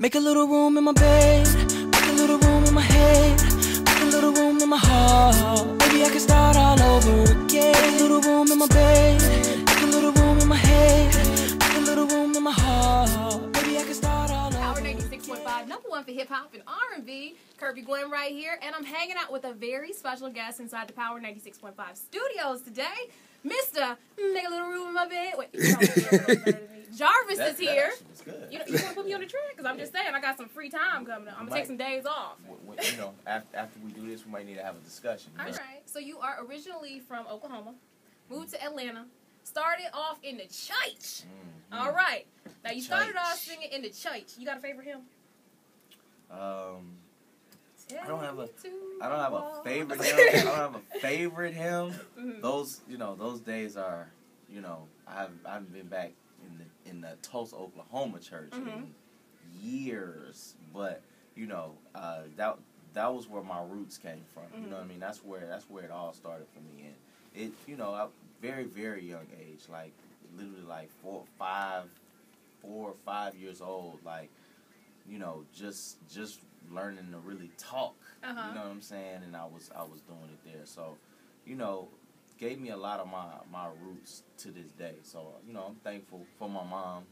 Make a little room in my bed, make a little room in my head, make a little room in my heart. Maybe I can start all over again. Make a little room in my bed, make a little room in my head, make a little room in my heart. Maybe I can start all over. Power 96.5, #1 for hip hop and R&B. Kirby Gwen right here, and I'm hanging out with a very special guest inside the Power 96.5 studios today, Mr. Make a Little Room in My Bed. Wait, Jarvis is here. That's good. You want to put me on the track? Because I'm just saying, I got some free time coming up. I'm going to take some days off. After we do this, we might need to have a discussion. All right. So you are originally from Oklahoma, moved to Atlanta, started off in the church. All right. Now, you started off singing in the church. You got a favorite hymn? I don't have a favorite hymn. I don't have a favorite hymn. Those days are, I haven't been back in the Tulsa, Oklahoma church in years, but that was where my roots came from. You know what I mean? That's where it all started for me. And it, very, very young age, like literally like 4 or 5 years old, like, just learning to really talk. You know what I'm saying? And I was doing it there. So, gave me a lot of my roots to this day. So, I'm thankful for my mom,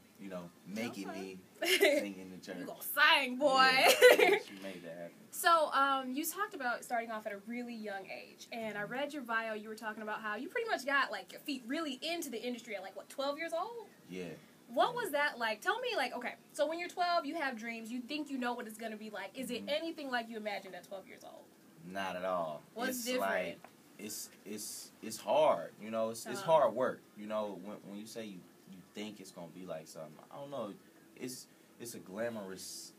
making me sing in the church. You gonna sing, boy. Yeah, she made that happen. So, you talked about starting off at a really young age, and I read your bio. You were talking about how you pretty much got, like, your feet really into the industry at, 12 years old? Yeah. What was that like? Tell me, okay, so when you're 12, you have dreams. You think you know what it's going to be like. Is it anything like you imagined at 12 years old? Not at all. What's it's different? Like, it's hard, it's hard work. When you say you think it's going to be like something, I don't know. It's a glamorized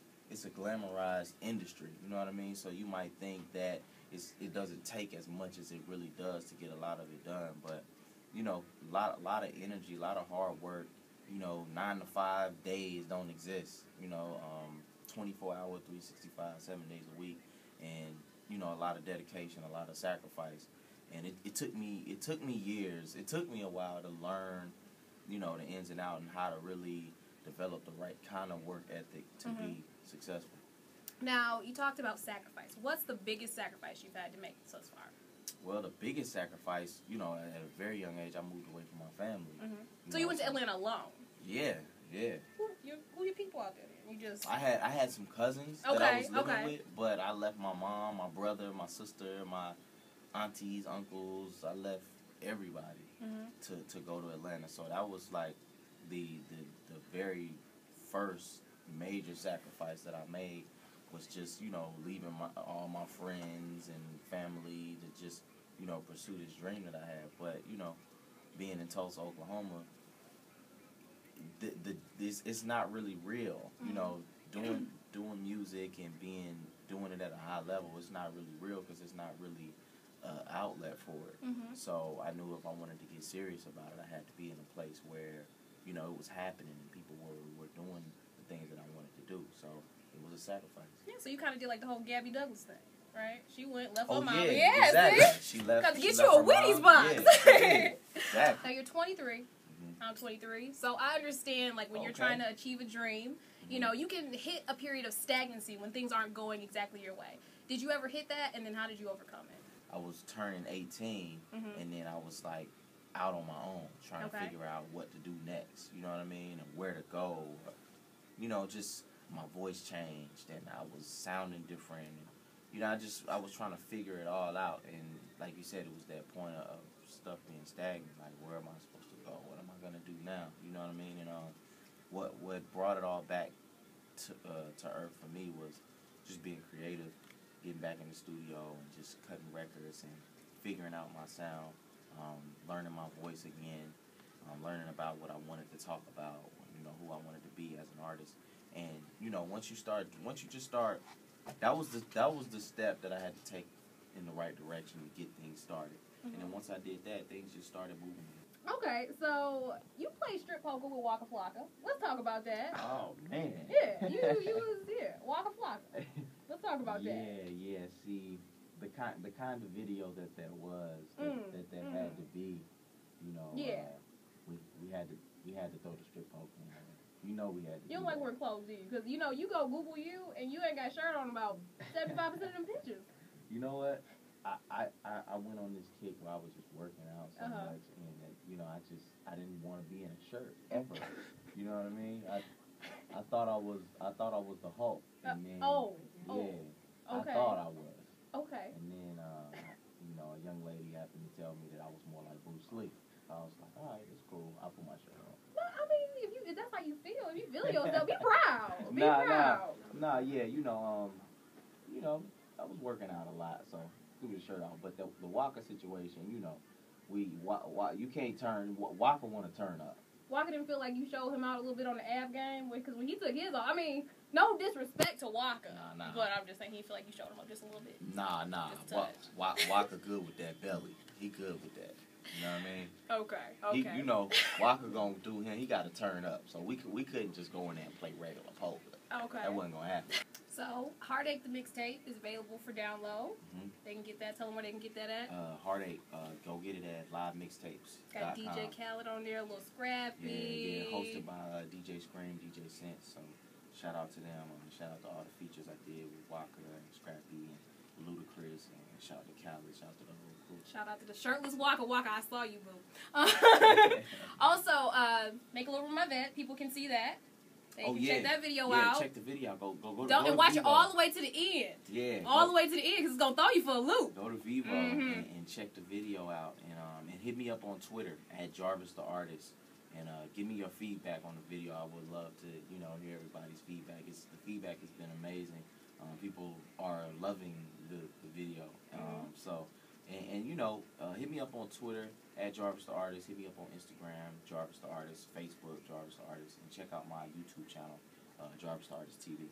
industry, you know what I mean? So you might think that it doesn't take as much as it really does to get a lot of it done, but a lot of energy, a lot of hard work. 9 to 5 days don't exist. 24 hours, 365, 7 days a week, and a lot of dedication, a lot of sacrifice. And it took me years. It took me a while to learn, the ins and outs and how to really develop the right kind of work ethic to be successful. Now, you talked about sacrifice. What's the biggest sacrifice you've had to make thus far? Well, the biggest sacrifice, at a very young age, I moved away from my family. So you went to Atlanta alone? Yeah. Who your people out there? You just I had some cousins that I was living with, but I left my mom, my brother, my sister, my aunties, uncles. I left everybody to go to Atlanta. So that was like the very first major sacrifice that I made was just leaving all my friends and family to just pursue this dream that I had. But being in Tulsa, Oklahoma, it's not really real. Doing music and doing it at a high level, it's not really real because it's not really an outlet for it. So I knew if I wanted to get serious about it, I had to be in a place where it was happening and people were doing the things that I wanted to do. So it was a sacrifice. Yeah, so you kind of did like the whole Gabby Douglas thing, right? She went, left her mom. Yeah, exactly. See? She left. Got to get you a Wheaties box. Yeah, exactly. Now you're 23. I'm 23. So I understand, when you're trying to achieve a dream, you can hit a period of stagnancy when things aren't going exactly your way. Did you ever hit that, and then how did you overcome it? I was turning 18, and then I was out on my own, trying to figure out what to do next. You know what I mean, and where to go. Just my voice changed, and I was sounding different. And, I was trying to figure it all out, and like you said, it was that point of stuff being stagnant. Like, where am I supposed to go? What am I gonna do now? You know what I mean? And what brought it all back to earth for me was just being creative, getting back in the studio and just cutting records and figuring out my sound, learning my voice again, learning about what I wanted to talk about, who I wanted to be as an artist. And once you just start, that was the step that I had to take in the right direction to get things started. And then once I did that, things just started moving. Okay, so you play strip poker with Waka Flocka. Let's talk about that. Oh man. Yeah, you was Waka Flocka. Let's talk about that. Yeah. See, the kind of video that was that had to be, we had to throw the strip poker in. You know we had to. You don't like wearing clothes, do you? Because you know you go Google you and you ain't got a shirt on about 75% of them pictures. You know what? I went on this kick where I was just working out so much, and you know I didn't want to be in a shirt ever. You know what I mean? I thought I was the Hulk, and then I thought I was. Okay. And then you know, a young lady happened to tell me that I was more like Bruce Lee. I was like, all right, it's cool. I'll put my shirt on. Well, I mean, if that's how you feel, if you feel yourself, be proud. Be proud. Nah, yeah, you know, I was working out a lot, so threw the shirt off. But the Walker situation, you know, you can't turn. Walker want to turn up. Walker didn't feel like you showed him out a little bit on the ab game, because when he took his off, I mean, no disrespect to Walker, but I'm just saying he feel like you showed him up just a little bit. Nah. Walker good with that belly. He good with that. You know what I mean? Okay. You know, Walker gonna do him. He got to turn up. So we couldn't just go in there and play regular pole. Okay. That wasn't gonna happen. So Heartache the mixtape is available for download. They can get that. Tell them where they can get that at. Heartache. Go get it at Live Mixtapes. Got DJ Khaled on there, a little scrappy. Yeah. Hosted by DJ Scream, DJ Sense. So shout out to them. Shout out to all the features I did with Walker and Scrappy and Ludacris, and shout out to Khaled. Shout out to the whole crew. Shout out to the shirtless Walker. I saw you, boo. Also, Make a Little Room My Bed. People can see that. They can check that video out. Yeah, check the video. Go and watch it all the way to the end. Yeah. All the way to the end, because it's going to throw you for a loop. Go to Vivo and check the video out. And hit me up on Twitter at Jarvis the Artist. And give me your feedback on the video. I would love to, hear everybody's feedback. The feedback has been amazing. People are loving the video. Hit me up on Twitter at Jarvis the Artist. Hit me up on Instagram, Jarvis the Artist, Facebook, Jarvis the Artist, and check out my YouTube channel, Jarvis the Artist TV.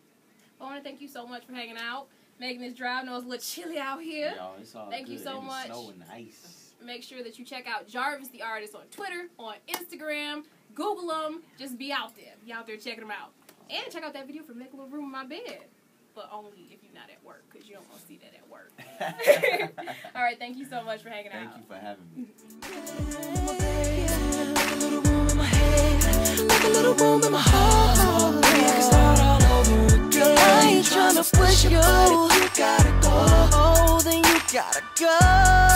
I want to thank you so much for hanging out, making this drive. I know it's a little chilly out here. Yo, it's all thank good. you so much. Snow and ice. Make sure that you check out Jarvis the Artist on Twitter, on Instagram. Google him. Just be out there. Be out there checking them out. And check out that video for Make a Little Room in My Bed. But only if you're not at work, because you don't want to see that at work. All right, thank you so much for hanging out. Thank you for having me. Like a little room in my head, like a little room in my heart. Maybe I can start all over again. I ain't tryna push you, but if you gotta go, then you gotta go.